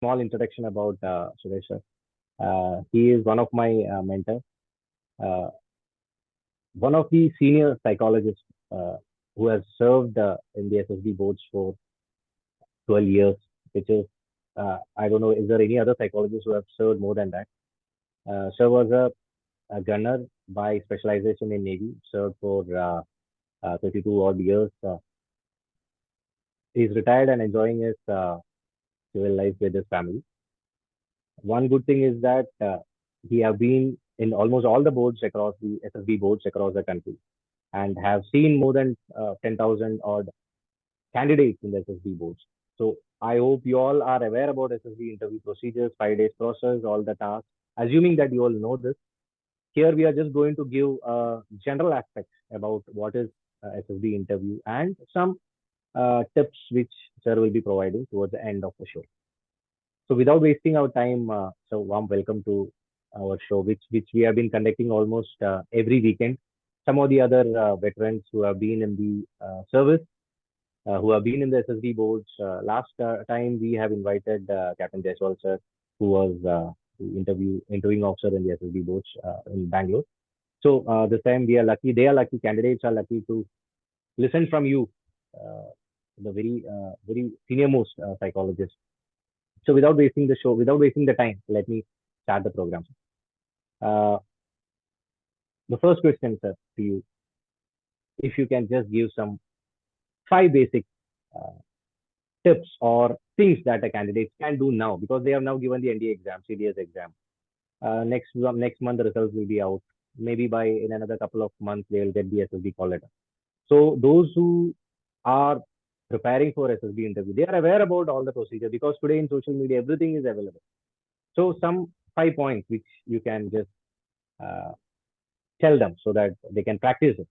Small introduction about Suresh sir. He is one of my mentors, uh, one of the senior psychologists who has served in the SSB boards for 12 years, which is, I don't know, is there any other psychologists who have served more than that? Sir was a gunner by specialization in Navy, served for 32 odd years. He's retired and enjoying his civil life with his family. One good thing is that he have been in almost all the boards across the SSB boards across the country and have seen more than 10,000 odd candidates in the SSB boards. So I hope you all are aware about SSB interview procedures, 5 days process, all the tasks. Assuming that you all know this, here we are just going to give general aspects about what is SSB interview and some tips which sir will be providing towards the end of the show. So without wasting our time, so warm welcome to our show, which we have been conducting almost every weekend. Some of the other veterans who have been in the service, who have been in the SSB boards. Last time we have invited Captain Jaiswal sir, who was the interviewing officer in the SSB boards in Bangalore. So this time we are lucky. They are lucky. Candidates are lucky to listen from you, uh, the very senior most psychologist. So without wasting the show, without wasting the time, let me start the program. Uh, the first question, sir, to you, if you can just give some five basic uh, tips or things that a candidate can do now, because they have now given the NDA exam, CDS exam. Next month the results will be out. Maybe by in another couple of months they will get the SSB call letter. So those who are preparing for SSB interview, they are aware about all the procedure because today in social media everything is available. So some 5 points which you can just uh, tell them so that they can practice it.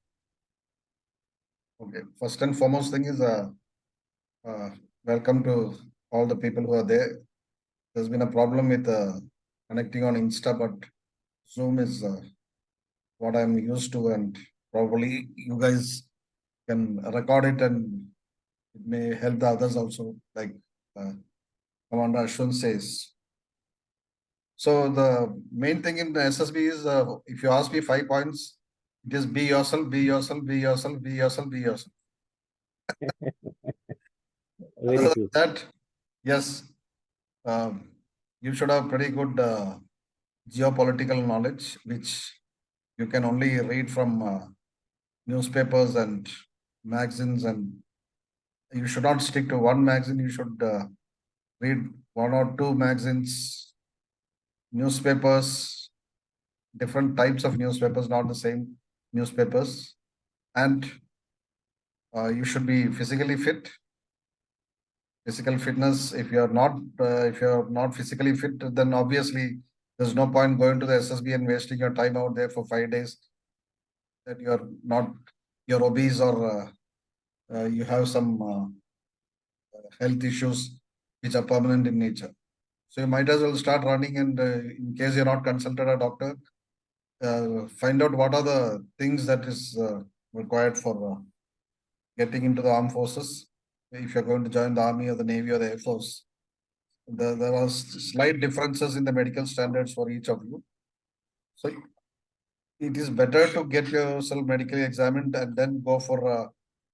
Okay. First and foremost thing is uh, welcome to all the people who are there. There's been a problem with connecting on Insta, but Zoom is what I'm used to, and probably you guys can record it and it may help the others also, like uh, Commander Ashwin says. So the main thing in the SSB is, if you ask me 5 points, it is be yourself, be yourself, be yourself, be yourself, be yourself. Other Very than true. that, yes, um, you should have pretty good geopolitical knowledge, which you can only read from newspapers and magazines, and you should not stick to one magazine. You should read one or two magazines, newspapers, different types of newspapers, not the same newspapers, and you should be physically fit. Physical fitness. If you're not physically fit, then obviously there's no point going to the SSB and wasting your time out there for 5 days. That you're obese, or you have some health issues which are permanent in nature. So you might as well start running, and in case you're not consulted a doctor, find out what are the things that is required for getting into the armed forces. If you're going to join the army or the navy or the air force, there are slight differences in the medical standards for each of you. So it is better to get yourself medically examined and then go for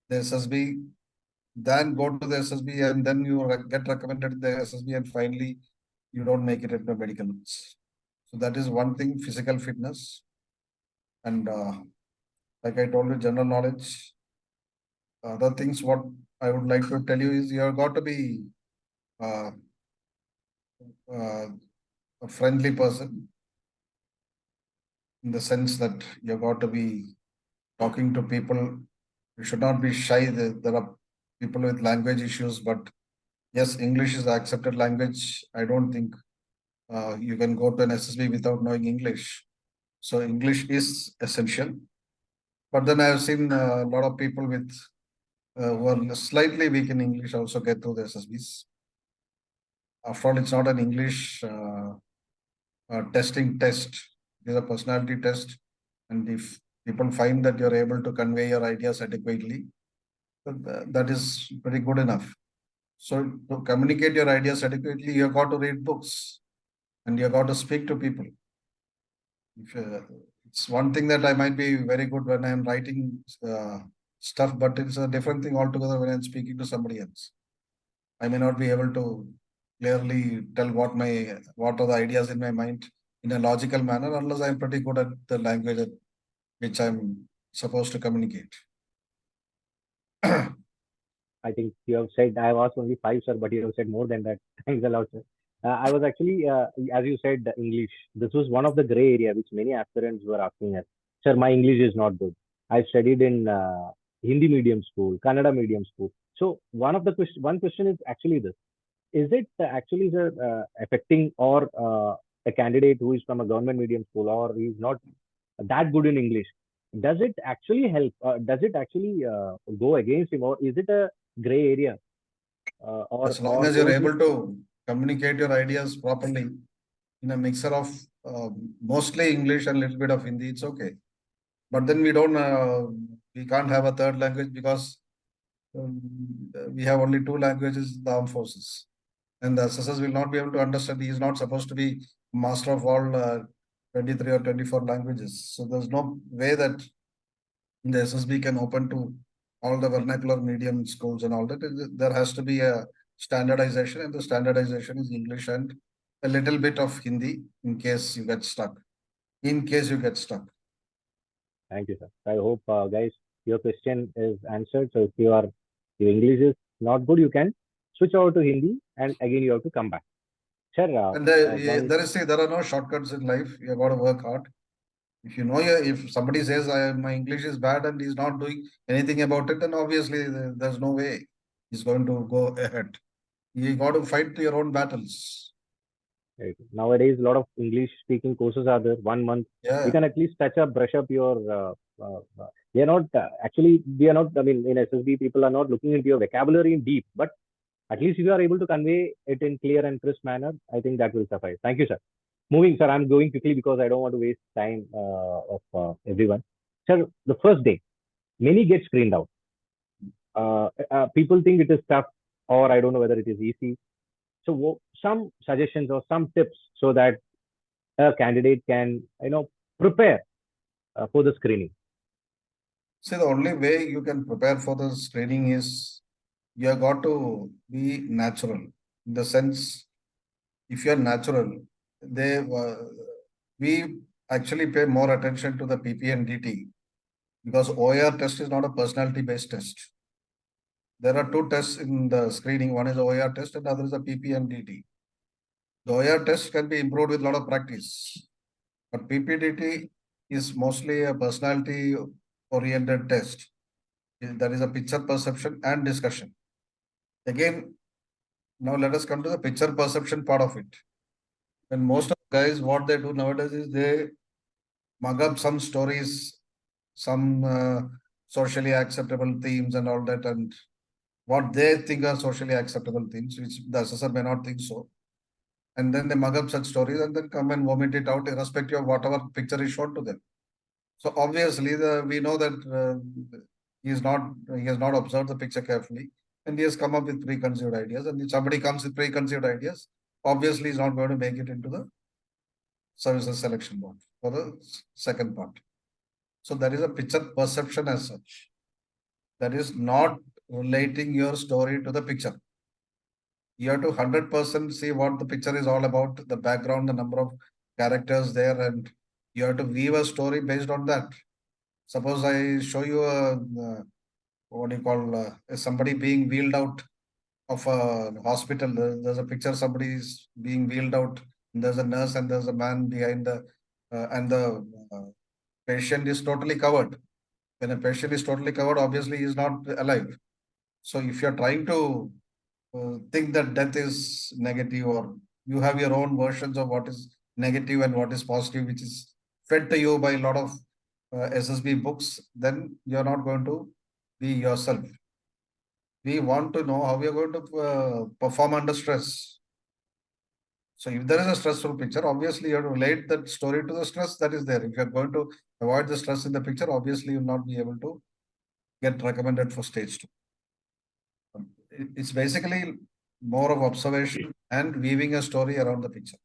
the SSB, than go to the SSB and then you get recommended the SSB and finally you don't make it into medical notes. So that is one thing, physical fitness. And like I told you, general knowledge. Other things what I would like to tell you is you have got to be uh, uh, a friendly person, in the sense that you've got to be talking to people. You should not be shy. There are people with language issues, but yes, English is the accepted language. I don't think you can go to an SSB without knowing English. So English is essential. But then I have seen a lot of people with who are slightly weak in English also get through the SSBs. After all, it's not an English testing test. It is a personality test. And if people find that you're able to convey your ideas adequately, that is pretty good enough. So to communicate your ideas adequately, you have got to read books and you have got to speak to people. If, it's one thing that I might be very good when I'm writing stuff, but it's a different thing altogether when I'm speaking to somebody else. I may not be able to clearly tell what are the ideas in my mind in a logical manner unless I'm pretty good at the language at which I'm supposed to communicate. I think you have said, I have asked only five, sir, but you have said more than that. Thanks a lot, sir. I was actually, as you said, English. This was one of the gray area which many aspirants were asking us. Sir, my English is not good. I studied in Hindi medium school, Kannada medium school. So one question is actually this: is it actually, sir, affecting or a candidate who is from a government medium school or he is not that good in English? Does it actually help? Does it actually go against him, or is it a gray area? As long as you're Don't you? able to communicate your ideas properly in a mixture of mostly English and little bit of Hindi, it's okay. But then we can't have a third language because um, we have only two languages, the armed forces. And the SSS will not be able to understand. He is not supposed to be master of all 23 or 24 languages. So there's no way that the SSB can open to all the vernacular medium schools and all that. There has to be a standardization, and the standardization is English and a little bit of Hindi in case you get stuck. In case you get stuck. Thank you, sir. I hope, guys, your question is answered. So if your English is not good, you can switch over to Hindi, and again you have to come back. Sir, And one there are no shortcuts in life. You have got to work hard. If you know, if somebody says my English is bad and he's not doing anything about it, then obviously there's no way he's going to go ahead. You got to fight your own battles. right. Nowadays, a lot of English speaking courses are there. 1 month, you Yeah. can at least touch up, brush up your. They are not actually. We are not. I mean, in SSB, people are not looking into your vocabulary in deep, but at least if you are able to convey it in clear and crisp manner, I think that will suffice. Thank you, sir. Moving, sir, I'm going quickly because I don't want to waste time of everyone. Sir, the first day, many get screened out. People think it is tough, or I don't know whether it is easy. So, some suggestions or some tips so that a candidate can, prepare for the screening. See, the only way you can prepare for the screening is you have got to be natural. In the sense, if you are natural, we actually pay more attention to the PP and DT because OAR test is not a personality based test. There are two tests in the screening. One is OAR test and the other is a PP and DT. The OAR test can be improved with a lot of practice, but PPDT is mostly a personality oriented test. That is a picture perception and discussion. Again, now let us come to the picture perception part of it. And most of the guys, what they do nowadays is they mug up some stories, some socially acceptable themes and all that, and what they think are socially acceptable themes, which the assessor may not think so. And then they mug up such stories and then come and vomit it out irrespective of whatever picture is shown to them. So obviously, we know that he has not observed the picture carefully, and he has come up with preconceived ideas. And if somebody comes with preconceived ideas, obviously he's not going to make it into the services selection board for the second part. So there is a picture perception as such. That is not relating your story to the picture. You have to 100% see what the picture is all about, the background, the number of characters there, and you have to weave a story based on that. Suppose I show you what do you call somebody being wheeled out of a hospital. There's a picture, somebody is being wheeled out. And there's a nurse and there's a man behind and the patient is totally covered. When a patient is totally covered, obviously he is not alive. So if you're trying to think that death is negative, or you have your own versions of what is negative and what is positive, which is fed to you by a lot of SSB books, then you're not going to be yourself. We want to know how we are going to perform under stress. So if there is a stressful picture, obviously you have to relate that story to the stress that is there. If you're going to avoid the stress in the picture, obviously you'll not be able to get recommended for stage 2. It's basically more of observation and weaving a story around the picture.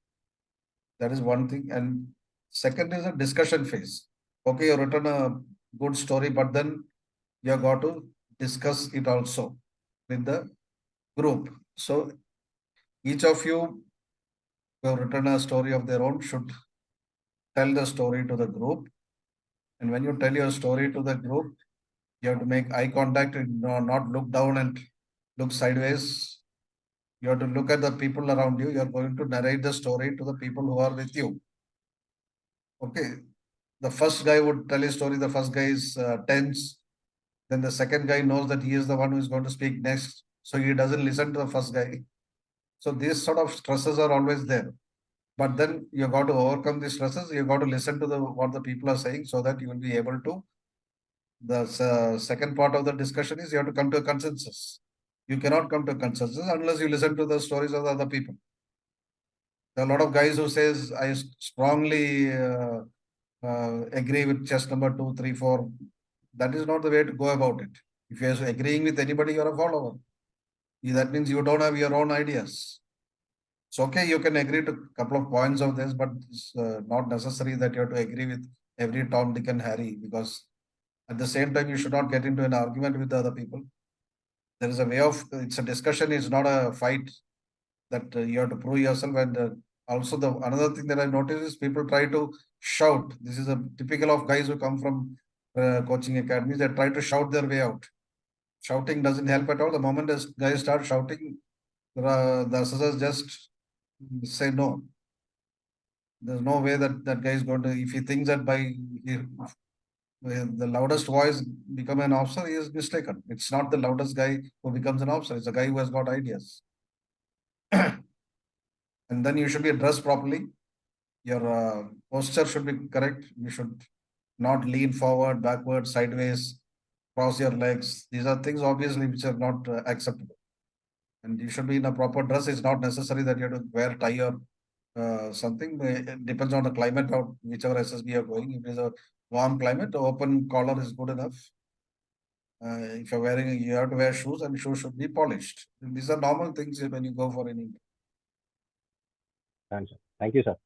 That is one thing. And second is a discussion phase. Okay, you've written a good story, but then you have got to discuss it also with the group. So each of you who have written a story of their own should tell the story to the group. And when you tell your story to the group, you have to make eye contact and not look down and look sideways. You have to look at the people around you. You are going to narrate the story to the people who are with you. Okay. The first guy would tell his story. The first guy is tense. Then the second guy knows that he is the one who is going to speak next. So he doesn't listen to the first guy. So these sort of stresses are always there. But then you got to overcome these stresses. You got to listen to what the people are saying so that you will be able to. The second part of the discussion is you have to come to a consensus. You cannot come to a consensus unless you listen to the stories of the other people. There are a lot of guys who says I strongly agree with chest number 2, 3, 4. That is not the way to go about it. If you are agreeing with anybody, you are a follower. That means you don't have your own ideas. It's okay, you can agree to a couple of points of this, but it's not necessary that you have to agree with every Tom, Dick, and Harry, because at the same time, you should not get into an argument with the other people. There is a way of, it's a discussion, it's not a fight that you have to prove yourself. And also another thing that I noticed is people try to shout. This is a typical of guys who come from coaching academies. They try to shout their way out. Shouting doesn't help at all. The moment the guys start shouting, the assessors just say no. There's no way that guy is going to, if he thinks that by the loudest voice become an officer, he is mistaken. It's not the loudest guy who becomes an officer. It's a guy who has got ideas. And then you should be dressed properly. Your posture should be correct. You should not lean forward, backward, sideways, cross your legs. These are things obviously which are not acceptable. And you should be in a proper dress. It's not necessary that you have to wear tie or something. It depends on the climate of whichever SSB you're going. If it is a warm climate, open collar is good enough. If you're wearing, you have to wear shoes, and shoes should be polished. These are normal things when you go for any. Thank you, sir.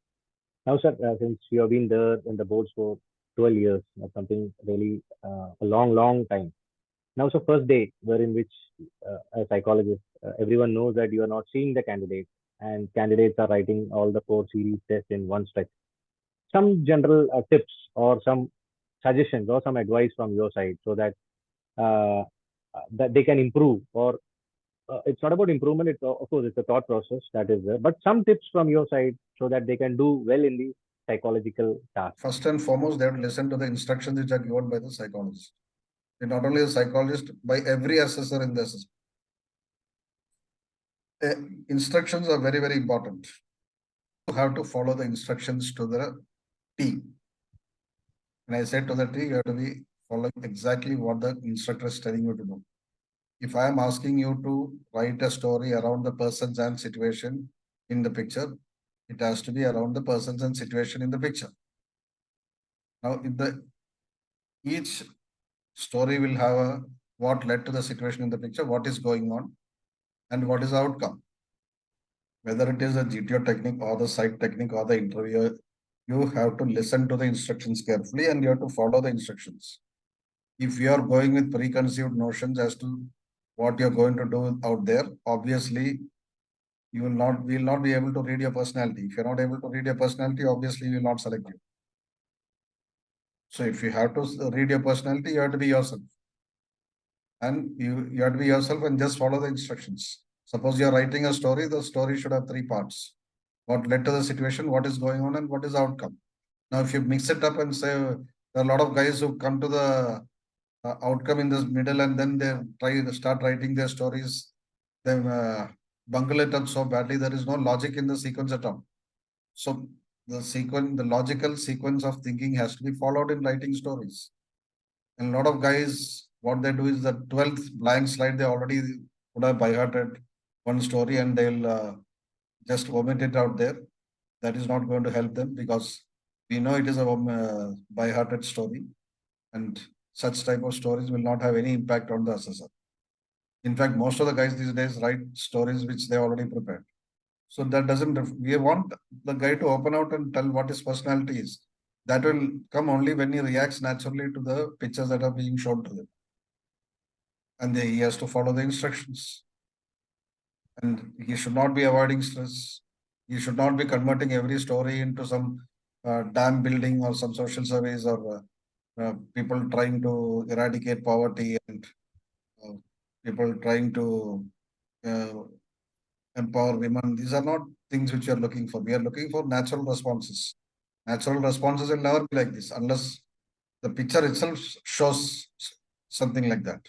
Now, sir, since you have been there in the boards for 12 years, that's something really a long, long time. Now, so first day, wherein which a psychologist, everyone knows that you are not seeing the candidate, and candidates are writing all the 4 series tests in one stretch. Some general tips or some suggestions or some advice from your side so uh, that they can improve, or it's not about improvement. It's of course it's a thought process that is there, but some tips from your side so that they can do well in the psychological task. First and foremost, they have to listen to the instructions which are given by the psychologist. And not only the psychologist, by every assessor in the assessment. Instructions are very, very important. You have to follow the instructions to the T. When I said to the T, you have to be following exactly what the instructor is telling you to do. If I am asking you to write a story around the persons and situation in the picture, it has to be around the persons and situation in the picture. Now, each story will have what led to the situation in the picture, what is going on, and what is the outcome. Whether it is a GTO technique or the psych technique or the interview, you have to listen to the instructions carefully and you have to follow the instructions. If you are going with preconceived notions as to what you're going to do out there, obviously we will not be able to read your personality. If you're not able to read your personality, obviously we will not select you. So if you have to read your personality, you have to be yourself. And you have to be yourself and just follow the instructions. Suppose you're writing a story, the story should have 3 parts. What led to the situation, what is going on, and what is the outcome. Now, if you mix it up and say, there are a lot of guys who come to the outcome in the middle and then they start writing their stories, they bungle it up so badly, there is no logic in the sequence at all. So the logical sequence of thinking has to be followed in writing stories. And a lot of guys, what they do is the 12th blank slide, they already would have by-hearted one story and they'll just omit it out there. That is not going to help them because we know it is a by-hearted story and such type of stories will not have any impact on the assessor. In fact, most of the guys these days write stories which they already prepared. So that doesn't, we want the guy to open out and tell what his personality is. That will come only when he reacts naturally to the pictures that are being shown to him. And he has to follow the instructions. And he should not be avoiding stress. He should not be converting every story into some dam building or some social service or people trying to eradicate poverty and uh, people trying to uh, empower women. These are not things which we are looking for. We are looking for natural responses. Natural responses will never be like this unless the picture itself shows something like that.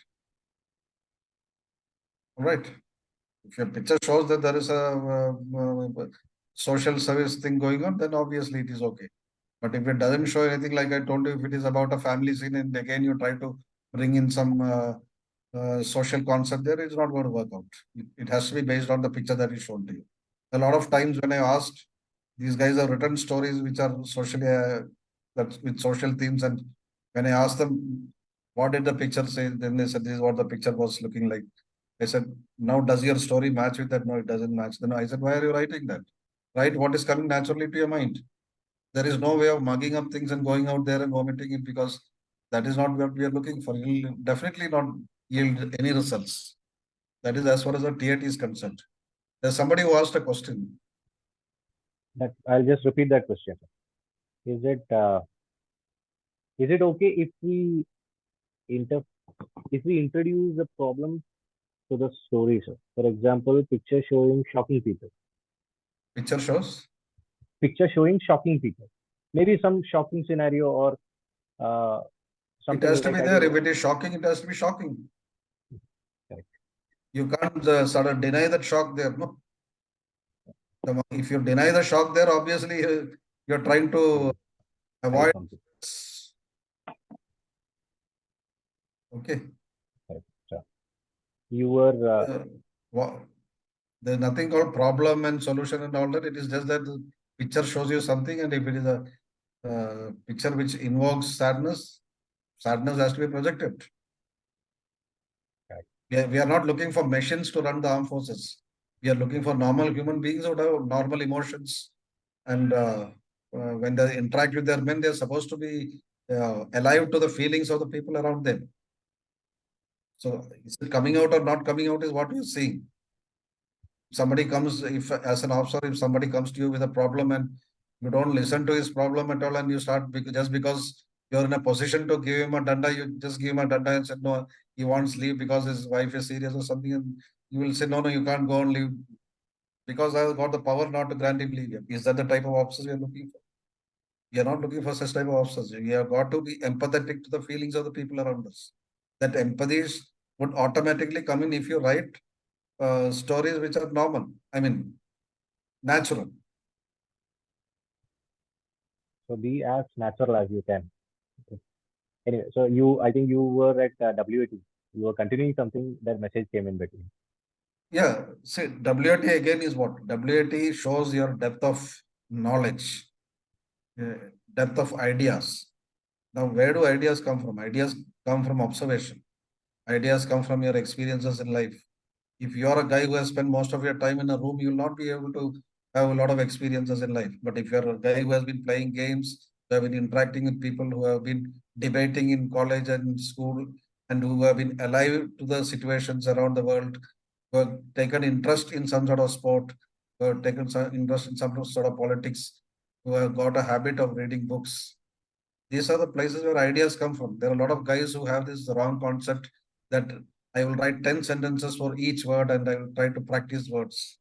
All right. If your picture shows that there is a social service thing going on, then obviously it is okay. But if it doesn't show anything, like I told you, if it is about a family scene and again you try to bring in some social concept there, it's not going to work out. It has to be based on the picture that is shown to you. A lot of times when I asked, these guys have written stories which are socially that with social themes, and when I asked them what did the picture say, then they said this is what the picture was looking like. I said, now does your story match with that? No, it doesn't match. Then I said, why are you writing that? Write what is coming naturally to your mind. There is no way of mugging up things and going out there and vomiting it, because that is not what we are looking for. You will definitely not yield any results. That is as far as the TAT is concerned. There's somebody who asked a question. That I'll just repeat that question. Is it okay if we inter if we introduce the problem to the story, sir? For example, picture showing shocking people. Picture shows. Picture showing shocking people. Maybe some shocking scenario or uh, It something has to like be I there. don't If know. it is shocking, it has to be shocking. Correct. You can't sort of deny that shock there. No. If you deny the shock there, obviously you're trying to You hide avoid. something. Okay. Correct. Sure. You were Wha- There's nothing called problem and solution and all that. It is just that the picture shows you something, and if it is a picture which invokes sadness, sadness has to be projected. correct. We are not looking for machines to run the armed forces. We are looking for normal human beings who have normal emotions. And when they interact with their men, they're supposed to be alive to the feelings of the people around them. So, is it coming out or not coming out is what we are seeing. Somebody comes, if as an officer, if somebody comes to you with a problem and you don't listen to his problem at all, and you start just because you're in a position to give him a danda, you just give him a danda and said no, he wants leave because his wife is serious or something, and you will say no, no, you can't go and leave because I've got the power not to grant him leave. Is that the type of officers we are looking for? We are not looking for such type of officers. We have got to be empathetic to the feelings of the people around us. That empathy would automatically come in if you write stories which are normal. I mean, natural. So be as natural as you can. Okay. Anyway, so I think you were at WAT. You were continuing something. That message came in between. Yeah, see, WAT again is what? WAT shows your depth of knowledge, uh, depth of ideas. Now, where do ideas come from? Ideas come from observation. Ideas come from your experiences in life. If you're a guy who has spent most of your time in a room, you'll not be able to have a lot of experiences in life. But if you're a guy who has been playing games, who have been interacting with people, who have been debating in college and school, and who have been alive to the situations around the world, who have taken interest in some sort of sport, who have taken some interest in some sort of politics, who have got a habit of reading books. These are the places where ideas come from. There are a lot of guys who have this wrong concept that I will write 10 sentences for each word and I will try to practice words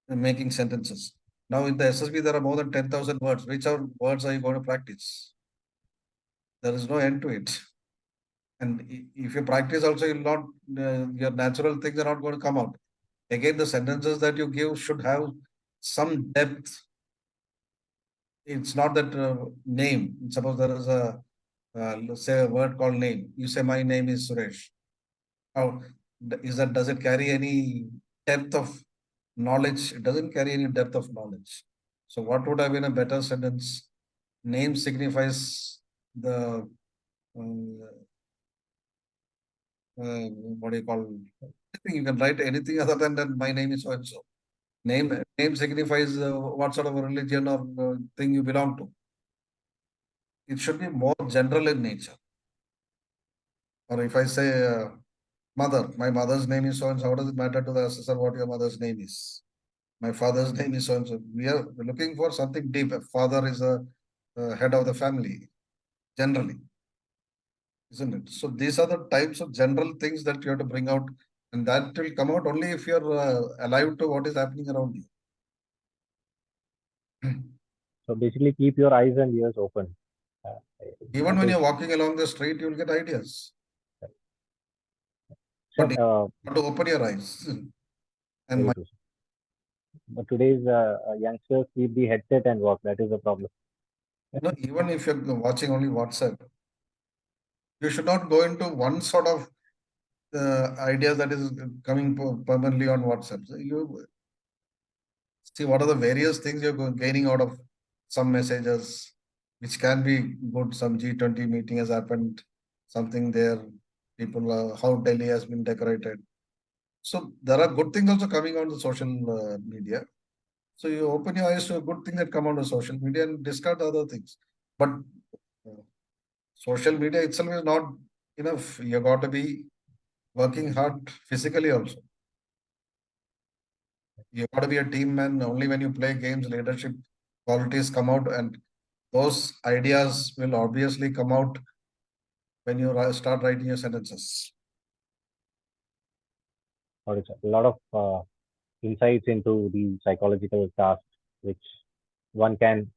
and making sentences. Now in the SSB, there are more than 10,000 words. Which are words are you going to practice? There is no end to it. And if you practice also, you'll not, your natural things are not going to come out. Again, the sentences that you give should have some depth. It's not that name. Suppose there is let's say a word called name. You say, my name is Suresh. How does it carry any depth of knowledge? It doesn't carry any depth of knowledge. So what would have been a better sentence? Name signifies the uh, what do you call anything. You can write anything other than that. My name is so and so. Name signifies what sort of a religion or thing you belong to. It should be more general in nature. Or if I say mother, my mother's name is so and so, how does it matter to the assessor what your mother's name is? My father's name is so and so. We are looking for something deep. Father is a head of the family, generally, isn't it? So these are the types of general things that you have to bring out, and that will come out only if you're alive to what is happening around you. So basically, keep your eyes and ears open. Uh, Even that when is, you're walking along the street, you'll get ideas. sir, But you have to open your eyes. And very true. But today's youngsters keep the headset and walk. That is the problem. no, even if you're watching only WhatsApp, you should not go into one sort of idea that is coming permanently on WhatsApp. So you see what are the various things you're gaining out of some messages, which can be good. Some G20 meeting has happened, something there. People, how Delhi has been decorated. So there are good things also coming on the social media. So you open your eyes to a good thing that come on the social media and discard other things. But uh, social media itself is not enough. You got to be working hard physically also. You got to be a team man. Only when you play games, leadership qualities come out, and those ideas will obviously come out when you start writing your sentences. Or it's a lot of insights into the psychological tasks which one can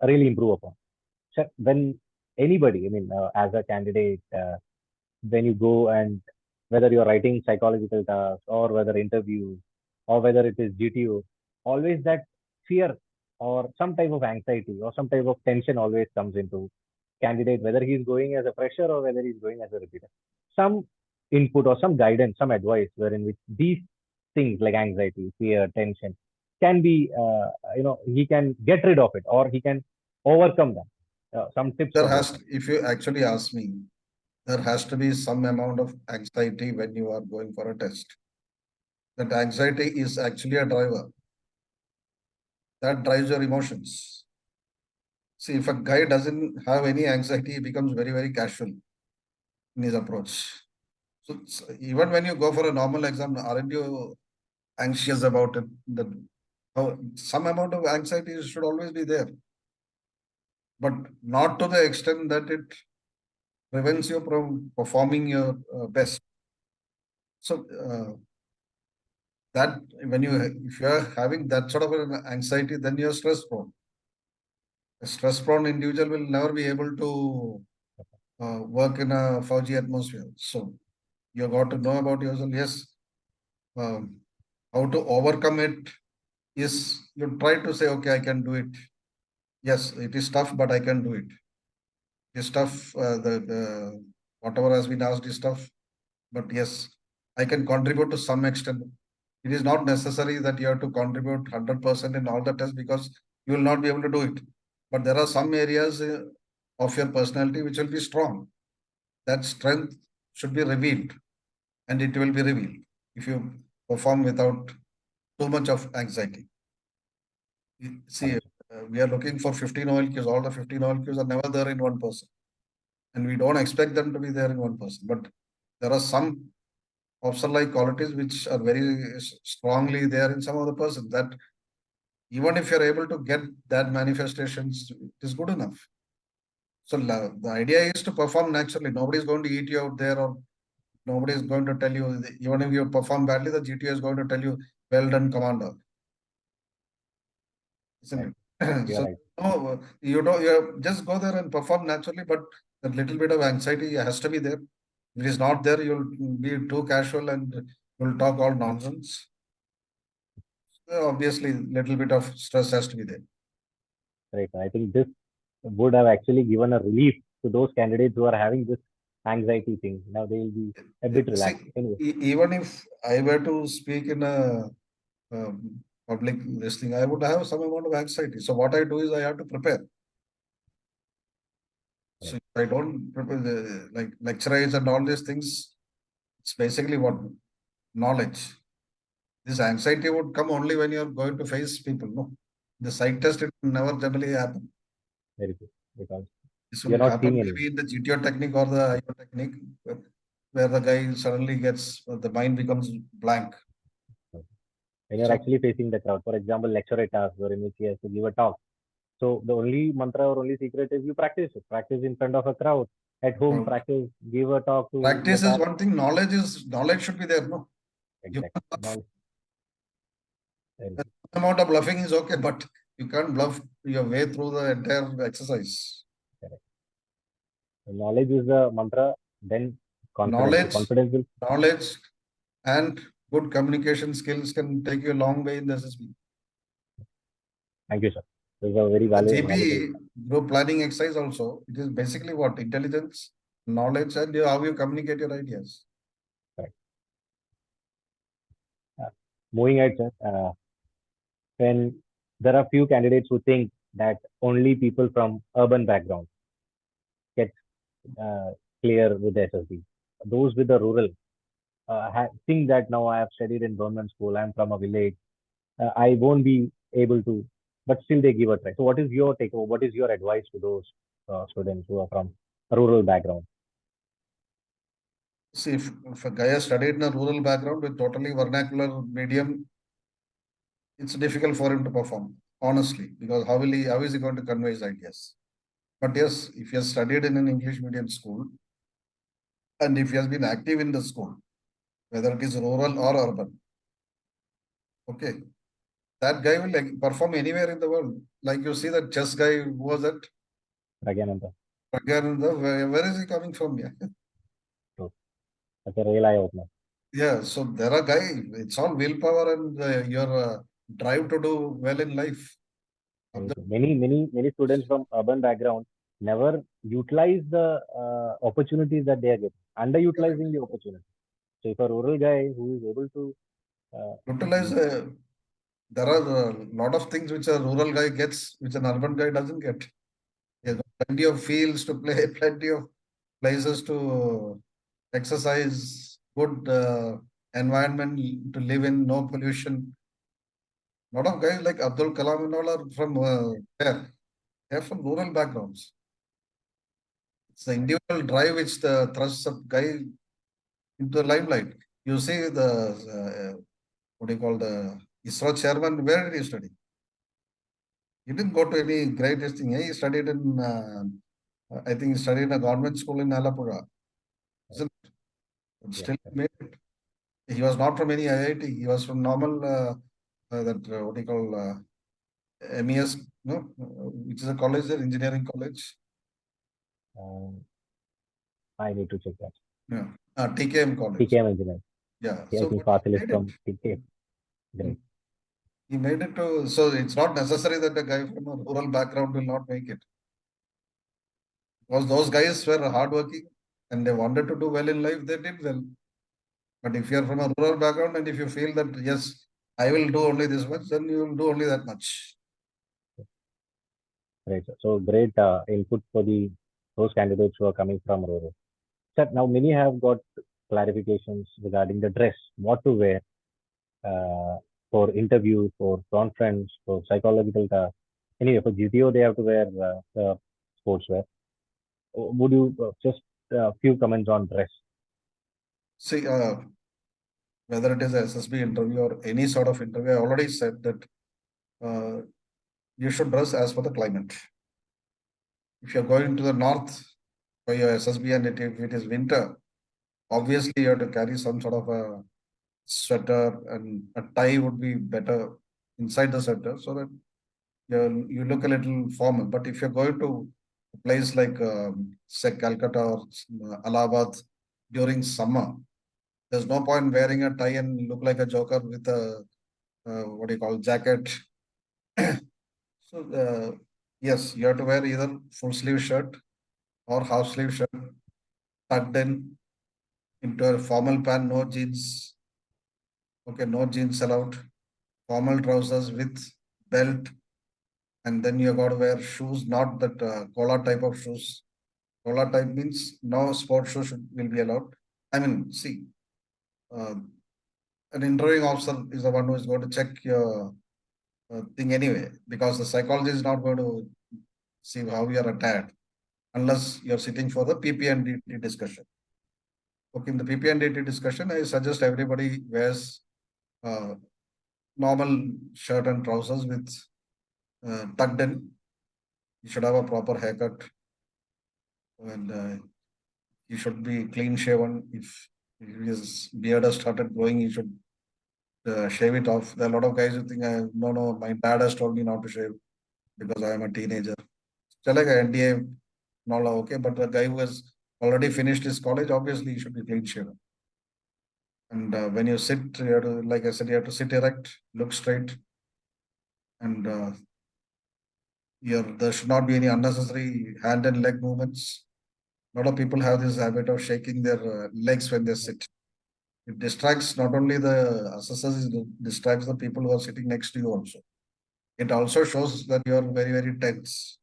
really improve upon. So when anybody, I mean, as a candidate, when you go and whether you're writing psychological tasks or whether interviews or whether it is GTO, always that fear or some type of anxiety or some type of tension always comes into candidate, whether he's going as a fresher or whether he's going as a repeater. Some input or some guidance, some advice wherein which these things like anxiety, fear, tension can be, he can get rid of it or he can overcome them. Some tips There for that. has, if you actually ask me, there has to be some amount of anxiety when you are going for a test. That anxiety is actually a driver that drives your emotions. See, if a guy doesn't have any anxiety, he becomes very, very casual in his approach. So even when you go for a normal exam, aren't you anxious about it? That some amount of anxiety should always be there, but not to the extent that it prevents you from performing your best. So that when you if you are having that sort of an anxiety, then you're stress prone. A stress prone individual will never be able to work in a fauji atmosphere. So you got to know about yourself. Yes, um, how to overcome it is you try to say, okay, I can do it. Yes, it is tough, but I can do it. It's tough. The whatever has been asked is tough, but yes, I can contribute to some extent. It is not necessary that you have to contribute 100% in all the tests because you will not be able to do it. But there are some areas of your personality which will be strong. That strength should be revealed, and it will be revealed if you perform without too much of anxiety. See, we are looking for 15 OLQs. All the 15 OLQs are never there in one person. And we don't expect them to be there in one person. But there are some officer-like qualities which are very strongly there in some of the person that even if you're able to get that manifestations, it is good enough. So the idea is to perform naturally. Nobody is going to eat you out there, or nobody is going to tell you, even if you perform badly, the GTO is going to tell you, well done, commander. Isn't it? You're So right. no, you don't, you just go there and perform naturally, but a little bit of anxiety has to be there. If it is not there, you'll be too casual and you'll talk all nonsense. Obviously, little bit of stress has to be there. Right. I think this would have actually given a relief to those candidates who are having this anxiety thing. Now they will be a bit See, relaxed. Anyway, even if I were to speak in a public listing, I would have some amount of anxiety. So what I do is I have to prepare. So right. if I don't prepare like lecture aids and all these things, it's basically what. knowledge. This anxiety would come only when you're going to face people. No, the side test, it will never generally happen. Very good. Because This you're will not happen seeing anyone. maybe in the GTO technique or the IO technique, where the guy suddenly gets, the mind becomes blank. When you're So actually facing the crowd, for example, lecture task or in which he has to give a talk. So the only mantra or only secret is you practice it. Practice in front of a crowd. At home, practice, give a talk to your practice is parents. one thing. Knowledge should be there. No, you Exactly. can't bluff. Knowledge. Very The good. amount of bluffing is okay, but you can't bluff your way through the entire exercise. Correct. So knowledge is the mantra. Then confidence. So Knowledge, confidence will. knowledge, and good communication skills can take you a long way in the SSB. Thank you, sir. This is a very The valuable. GP group planning exercise also, it is basically what? Intelligence, knowledge, and how you communicate your ideas. Correct. Uh, moving ahead, sir. When there are few candidates who think that only people from urban background get uh, clear with the SSB. Those with the rural think that now I have studied in government school, I'm from a village, I won't be able to, but still they give a try. So, what is your take? What is your advice to those students who are from a rural background? See, if a guy has studied in a rural background with totally vernacular medium, it's difficult for him to perform, honestly, because how is he going to convey his ideas? But yes, if he has studied in an English medium school, and if he has been active in the school, whether it is rural or urban, okay, that guy will like perform anywhere in the world. Like you see that chess guy, who was that? Pragyananda. Pragyananda, where is he coming from? Yeah. So, that's a real eye opener. Yeah, so there are guy, it's all willpower and your drive to do well in life. Many students from urban background never utilize the opportunities that they are getting, Correct. underutilizing the opportunity. So, if a rural guy who is able to uh, Utilize, there are a lot of things which a rural guy gets, which an urban guy doesn't get. He has got plenty of fields to play, plenty of places to exercise, good environment to live in, no pollution. A lot of guys like Abdul Kalam and all are from there. They're from rural backgrounds. It's the individual drive which the thrusts a guy into the limelight. You see the what do you call the ISRO chairman? Where did he study? He didn't go to any greatest thing. He studied in, I think, he studied in a government school in Alapura. Isn't it? But yeah, still made it. He was not from any IIT. He was from normal what do you call MES, no, which is a college there, engineering college. um, I need to check that. Yeah, TKM college. TKM engineer. Yeah, Yeah, I so think but he Fasil is made it. from TKM. Great. He made it to. So it's not necessary that a guy from a rural background will not make it. Because those guys were hardworking and they wanted to do well in life, they did well. But if you're from a rural background and if you feel that, yes, I will do only this much, then you will do only that much. Great. So great input for the those candidates who are coming from rural. Sir, now many have got clarifications regarding the dress, what to wear uh, for interviews, for conference, for psychological tasks. Anyway, for GTO they have to wear sportswear. Would you just a few comments on dress? See, whether it is a SSB interview or any sort of interview, I already said that uh, you should dress as per the climate. If you're going to the north for your SSB and if it is winter, obviously you have to carry some sort of a sweater and a tie would be better inside the sweater so that you look a little formal. But if you're going to a place like, say, Calcutta or Allahabad during summer, there's no point wearing a tie and look like a joker with a what do you call jacket. So yes, you have to wear either full sleeve shirt or half sleeve shirt tucked in into a formal pant, no jeans. Okay, no jeans allowed. Formal trousers with belt, and then you got to wear shoes, not that collar type of shoes. Collar type means no sport shoe will be allowed. I mean, see, uh, an interviewing officer is the one who is going to check your thing anyway, because the psychologist is not going to see how you are attired unless you're sitting for the PP and DT discussion. Okay, in the PP and DT discussion, I suggest everybody wears uh, normal shirt and trousers with tucked in. You should have a proper haircut, and you should be clean shaven. If his beard has started growing, you should shave it off. There are a lot of guys who think, no, my dad has told me not to shave because I am a teenager. Chalega NDA, not okay, but the guy who has already finished his college, obviously, he should be clean shaven. And when you sit, you have to, like I said, you have to sit erect, look straight, and there should not be any unnecessary hand and leg movements. A lot of people have this habit of shaking their legs when they sit. It distracts not only the assessors, it distracts the people who are sitting next to you also. It also shows that you are very, very tense.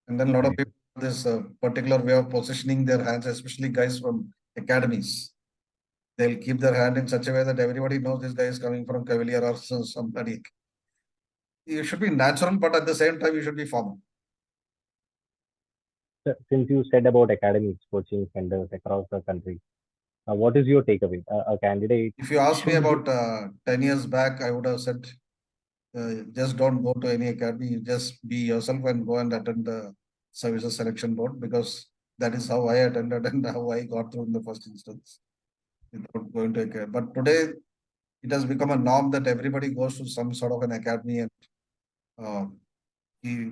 And then a lot of Right. people have this particular way of positioning their hands, especially guys from academies. They'll keep their hand in such a way that everybody knows this guy is coming from Cavalier or somebody. You should be natural, but at the same time, you should be formal. Since you said about academies, coaching centers across the country, what is your takeaway? A candidate If you ask me should be. about 10 years back, I would have said, just don't go to any academy. You just be yourself and go and attend the services selection board, because that is how I attended and how I got through in the first instance without going to academy. But today, it has become a norm that everybody goes to some sort of an academy, and uh, he,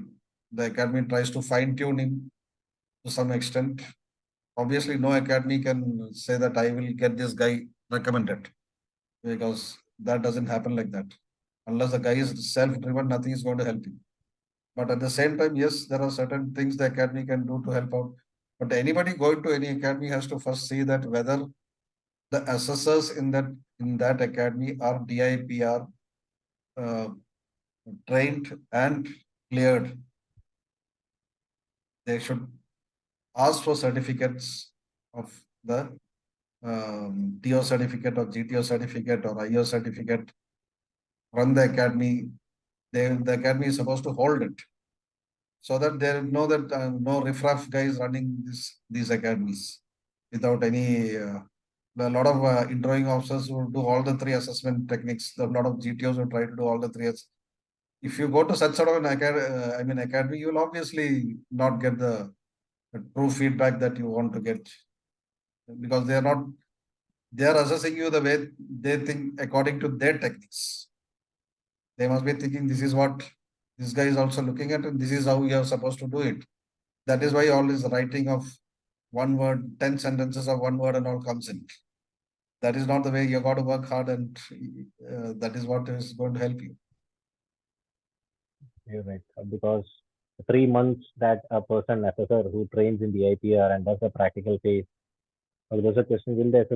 the academy tries to fine tune him to some extent. Obviously, no academy can say that I will get this guy recommended, because that doesn't happen like that. Unless the guy is self-driven, nothing is going to help him. But at the same time, yes, there are certain things the academy can do to help out. But anybody going to any academy has to first see that whether the assessors in that academy are DIPR uh, trained and cleared. They should ask for certificates of the TO certificate or GTO certificate or IO certificate from the academy. The academy is supposed to hold it, so that they know that no riffraff guys running these academies without any. A lot of interviewing officers who do all the three assessment techniques. A lot of GTOs who try to do all the three. If you go to such sort of an academy, you will obviously not get the true feedback that you want to get, because they are assessing you the way they think according to their techniques. They must be thinking this is what this guy is also looking at, and this is how you are supposed to do it. That is why all this writing of one word, 10 sentences of one word and all comes in. That is not the way. You got to work hard, and that is what is going to help you. You're right. Because 3 months that a person assessor who trains in the IPR and does a practical phase. There's a question: will the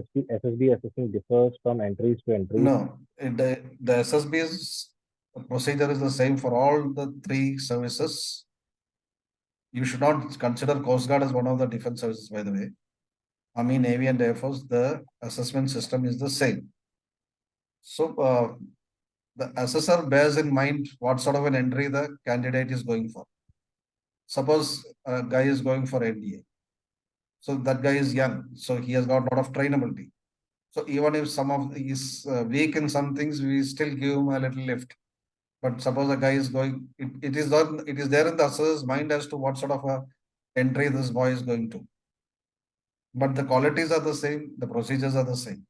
SSB assessing differs from entries to entries? No, the SSB's procedure is the same for all the three services. You should not consider Coast Guard as one of the defense services, by the way. Army, Navy, and Air Force, the assessment system is the same. So the assessor bears in mind what sort of an entry the candidate is going for. Suppose a guy is going for NDA. So that guy is young, so he has got a lot of trainability. So even if some of is weak in some things, we still give him a little lift. But suppose a guy is going, it is there in the assessor's mind as to what sort of a entry this boy is going to. But the qualities are the same, the procedures are the same.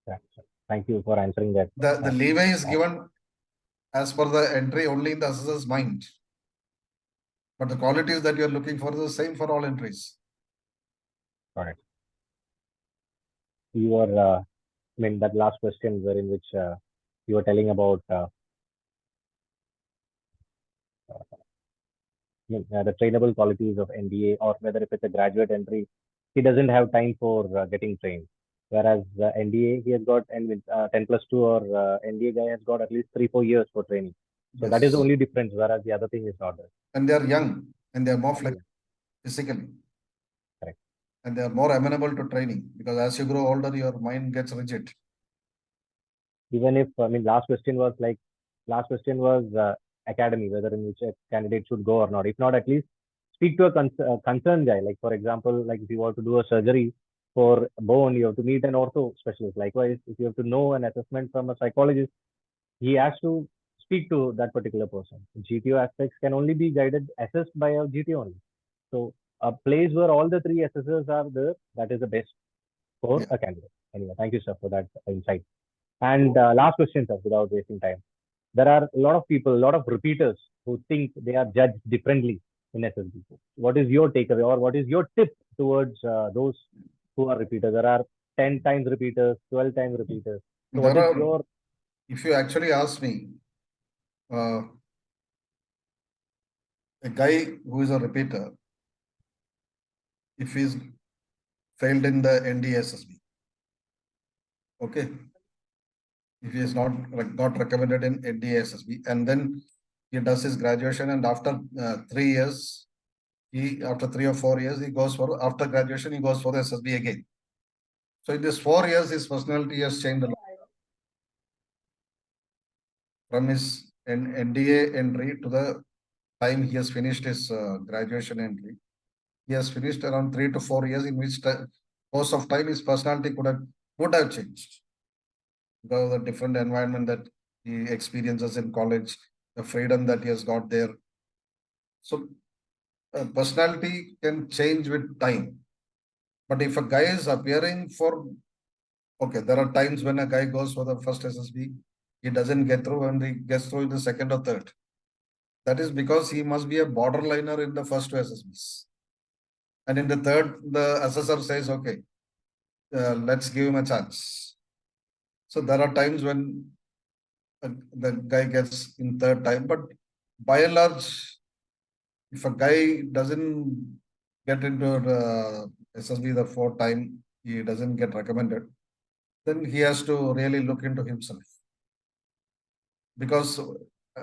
Yeah. Thank you for answering that. The leeway is given as per the entry only in the assessor's mind. But the qualities that you are looking for is the same for all entries. Correct. You are, that last question, wherein which you were telling about the trainable qualities of NDA, or whether if it's a graduate entry, he doesn't have time for getting trained. Whereas NDA, he has got, and with 10 plus 2 or NDA guy has got at least 3-4 years for training. So that is the Yes. only difference, whereas the other thing is not there. And they are young and they are more Yeah, flexible physically. correct. and they are more amenable to training, because as you grow older, your mind gets rigid. Even if, I mean, last question was academy, whether in which a candidate should go or not. If not, at least speak to a concerned guy. Like, for example, like if you want to do a surgery for bone, you have to meet an ortho specialist. Likewise, if you have to know an assessment from a psychologist, he has to speak to that particular person. GTO aspects can only be assessed by a GTO only. So a place where all the three assessors are there, that is the best for Yeah. a candidate. Anyway, thank you, sir, for that insight. And last question, sir, without wasting time. There are a lot of people, a lot of repeaters who think they are judged differently in SSB. What is your takeaway, or what is your tip towards those who are repeaters? There are 10 times repeaters, 12 times repeaters. So what There is are, your... if you actually ask me, uh, a guy who is a repeater, if he's failed in the NDSSB, okay, if he is not recommended in NDSSB, and then he does his graduation, and after 3 years, after 3 or 4 years, he goes for, after graduation, he goes for the SSB again. So in this 4 years, his personality has changed a lot. From his NDA entry to the time he has finished his graduation entry, he has finished around 3 to 4 years, in which course of time his personality would have changed, because of the different environment that he experiences in college, the freedom that he has got there. So personality can change with time. But if a guy is appearing for, okay, there are times when a guy goes for the first SSB, he doesn't get through, and he gets through in the second or third. That is because he must be a borderliner in the first two SSBs. And in the third, the assessor says, okay, let's give him a chance. So there are times when the guy gets in third time, but by and large, if a guy doesn't get into the SSB the fourth time, he doesn't get recommended, then he has to really look into himself, because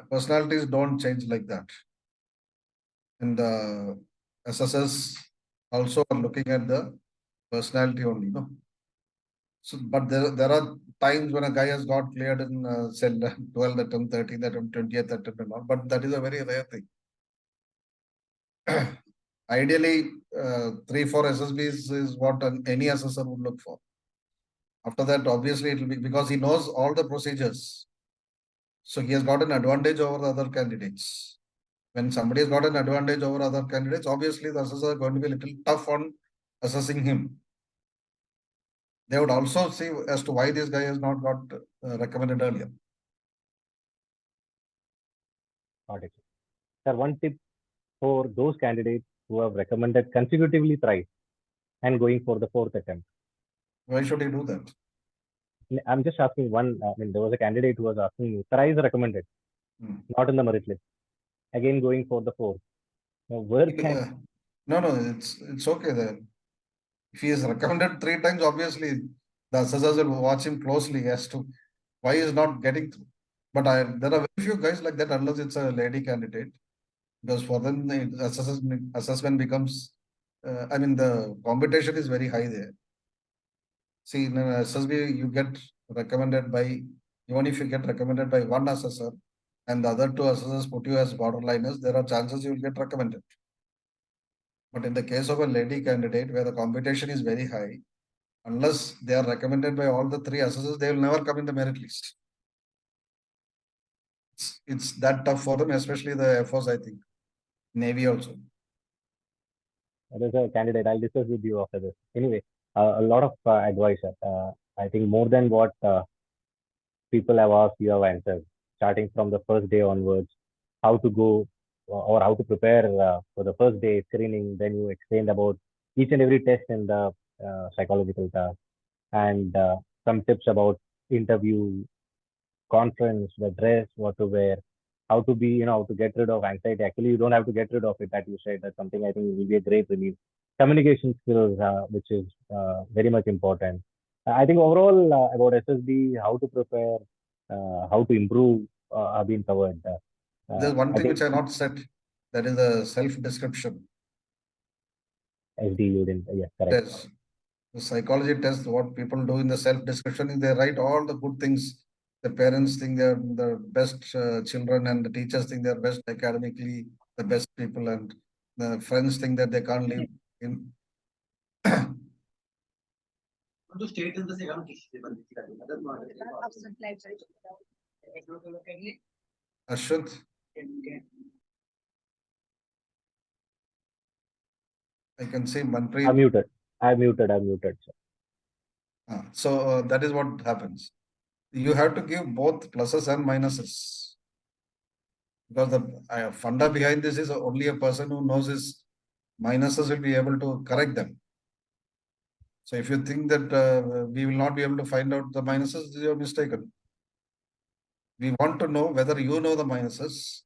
personalities don't change like that. And the SSS also are looking at the personality only, no? So, but there are times when a guy has got cleared in say 12th attempt, 13th attempt, 20th attempt and all, but that is a very rare thing. Ideally, 3-4 SSBs is what any assessor would look for. After that, obviously, it will be because he knows all the procedures. So he has got an advantage over the other candidates. When somebody has got an advantage over other candidates, obviously the assessor is going to be a little tough on assessing him. They would also see as to why this guy has not got recommended earlier. Got it. Sir, one tip for those candidates who have recommended consecutively thrice and going for the fourth attempt. Why should he do that? I'm just asking one. I mean, there was a candidate who was asking me, thrice recommended, not in the merit list. Again, going for the fourth. Now, where can... No, it's okay there. If he is recommended 3 times, obviously the assessors will watch him closely as to why he is not getting through. But there are very few guys like that, unless it's a lady candidate, because for them the assessment becomes, I mean, the competition is very high there. See, in an SSB, you get recommended by, even if you get recommended by one assessor and the other two assessors put you as borderliners, there are chances you will get recommended. But in the case of a lady candidate where the competition is very high, unless they are recommended by all the three assessors, they will never come in the merit list. It's that tough for them, especially the Air Force, I think. Navy also. There's a candidate. I'll discuss with you after this. Anyway, a lot of advice. I think more than what people have asked, you have answered. Starting from the first day onwards, how to go or how to prepare for the first day screening. Then you explained about each and every test in the psychological task, and some tips about interview, conference, the dress, what to wear, how to be, how to get rid of anxiety. Actually, you don't have to get rid of it, that you said. That's something I think will be a great relief. Communication skills, which is very much important. I think overall about SSB, how to prepare, how to improve, have been covered. There's one I thing think... which I not said, that is the self-description. SD you didn't. Yes, correct. Test. The psychology test, what people do in the self-description is they write all the good things. The parents think they're the best children, and the teachers think they're best academically, the best people, and the friends think that they can't live in. Ashwat, I can see Manpreet. I'm muted. I'm muted, sir. So that is what happens. You have to give both pluses and minuses, because the funda behind this is only a person who knows his minuses will be able to correct them. So if you think that we will not be able to find out the minuses, you're mistaken. We want to know whether you know the minuses.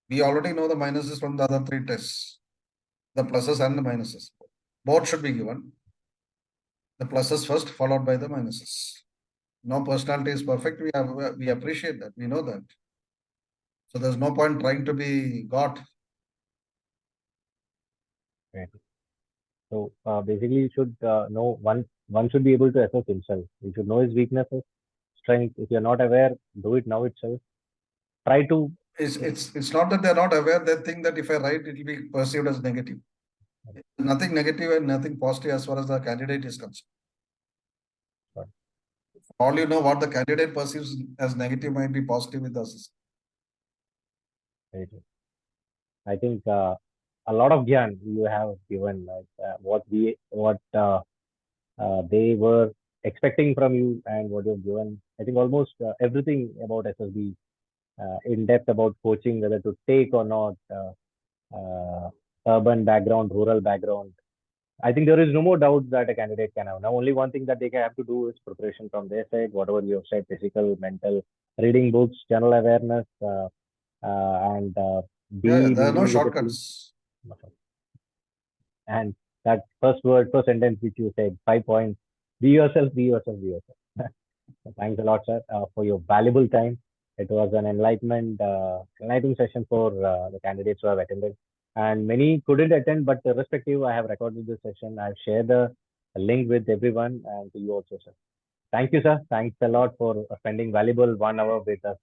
We already know the minuses from the other three tests, the pluses and the minuses. Both should be given. The pluses first, followed by the minuses. No personality is perfect. We appreciate that. We know that. So there's no point trying to be God. Right. So basically, you should know one should be able to assess himself. You should know his weaknesses, strength. If you're not aware, do it now itself. Try to. It's not that they're not aware. They think that if I write, it will be perceived as negative. Nothing negative and nothing positive as far as the candidate is concerned. Sorry. All you know what the candidate perceives as negative might be positive with the assistant. Right. I think a lot of gyan you have given, like what they were expecting from you and what you've given. I think almost everything about SSB, in depth about coaching, whether to take or not, urban background, rural background. I think there is no more doubt that a candidate can have. Now, only one thing that they have to do is preparation from their side, whatever you have said, physical, mental, reading books, general awareness, and Yeah, be there are no moving with the team. shortcuts. And that first sentence which you said, 5 points, be yourself, be yourself, be yourself. So thanks a lot, sir, for your valuable time. It was an enlightening session for the candidates who have attended. And many couldn't attend, but irrespective, I have recorded this session. I've shared the link with everyone and to you also, sir. Thank you, sir. Thanks a lot for spending valuable 1 hour with us.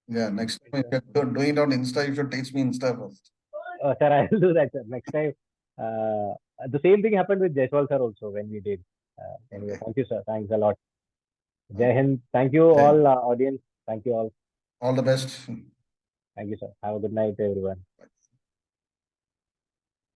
Yeah, next time if you're doing it on Insta, you should teach me Insta first. Sir, I will do that, sir. Next time. The same thing happened with Jaiswal, sir, also when we did. Anyway, Okay. thank you, sir. Thanks a lot. Jai Hind. Thank you, Jai all Hind. audience. Thank you all. All the best. Thank you, sir. Have a good night, everyone. Bye.